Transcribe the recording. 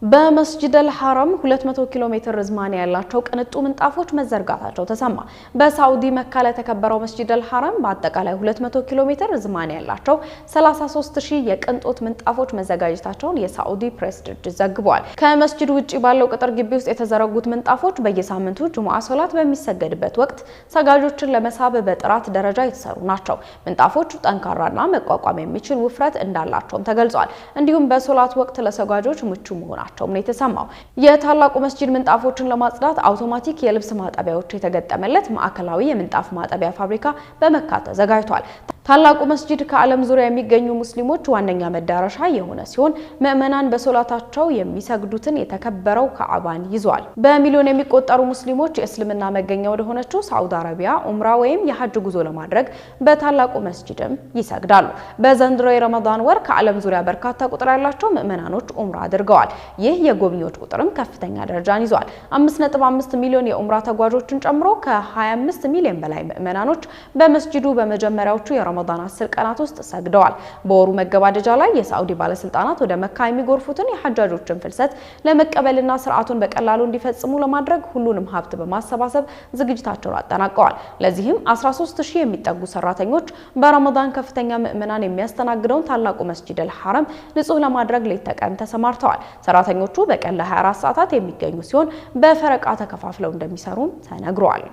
በመስጂድ አልሐረም 200 ኪሎ ሜትር ርዝማኔ ያላቸው ቅንጡ ምንጣፎች መዘርጋታቸው ተሰማ። በሳውዲ መካ ለተከበረው መስጂድ አልሐረም በአጠቃላይ 200 ኪሎ ሜትር ርዝማኔ ያላቸው 33000 የቅንጦት ምንጣፎች መዘጋጀታቸውን የሳውዲ ፕሬስ ድርጅት ዘግቧል። ከመስጂዱ ውጪ ባለው ቅጥር ግቢ ውስጥ የተዘረጉት ምንጣፎች በየሳምንቱ ጁሙአ ሶላት በሚሰገድበት ወቅት ሰጋጆችን ለመሳብ በጥራት ደረጃ የተሰሩ ናቸው። ምንጣፎቹ ጠንካራና መቋቋም የሚችል ውፍረት እንዳላቸውም ተገልጿል። እንዲሁም በሶላት ወቅት ለሰጋጆች ምቹ መሆናቸው ነው የተሰማው። የታላቁ መስጂድ ምንጣፎችን ለማጽዳት አውቶማቲክ የልብስ ማጠቢያዎች የተገጠመለት ማዕከላዊ የምንጣፍ ማጠቢያ ፋብሪካ በመካ ተዘጋጅቷል። ታላቁ መስጂድ ከዓለም ዙሪያ የሚገኙ ሙስሊሞች ዋነኛ መዳረሻ የሆነ ሲሆን ምዕመናን በሶላታቸው የሚሰግዱትን የተከበረው ካዕባን ይዟል። በሚሊዮን የሚቆጠሩ ሙስሊሞች የእስልምና መገኛ ወደ ሆነችው ሳዑዲ አረቢያ ኡምራ ወይም የሐጅ ጉዞ ለማድረግ በታላቁ መስጂድም ይሰግዳሉ። በዘንድሮ የረመዳን ወር ከዓለም ዙሪያ በርካታ ቁጥር ያላቸው ምዕመናኖች ኡምራ አድርገዋል። ይህ የጎብኚዎች ቁጥርም ከፍተኛ ደረጃን ይዟል። 5.5 ሚሊዮን የኡምራ ተጓዦችን ጨምሮ ከ25 ሚሊዮን በላይ ምዕመናኖች በመስጂዱ በመጀመሪያዎቹ ረመዳን 10 ቀናት ውስጥ ሰግደዋል። በወሩ መገባደጃ ላይ የሳዑዲ ባለስልጣናት ወደ መካ የሚጎርፉትን የሐጃጆችን ፍልሰት ለመቀበልና ስርዓቱን በቀላሉ እንዲፈጽሙ ለማድረግ ሁሉንም ሀብት በማሰባሰብ ዝግጅታቸውን አጠናቀዋል። ለዚህም 13000 የሚጠጉ ሰራተኞች በረመዳን ከፍተኛ ምዕመናን የሚያስተናግደውን ታላቁ መስጂድ አልሐረም ንጹህ ለማድረግ ሌት ተቀን ተሰማርተዋል። ሰራተኞቹ በቀን ለ24 ሰዓታት የሚገኙ ሲሆን በፈረቃ ተከፋፍለው እንደሚሰሩም ተነግሯል።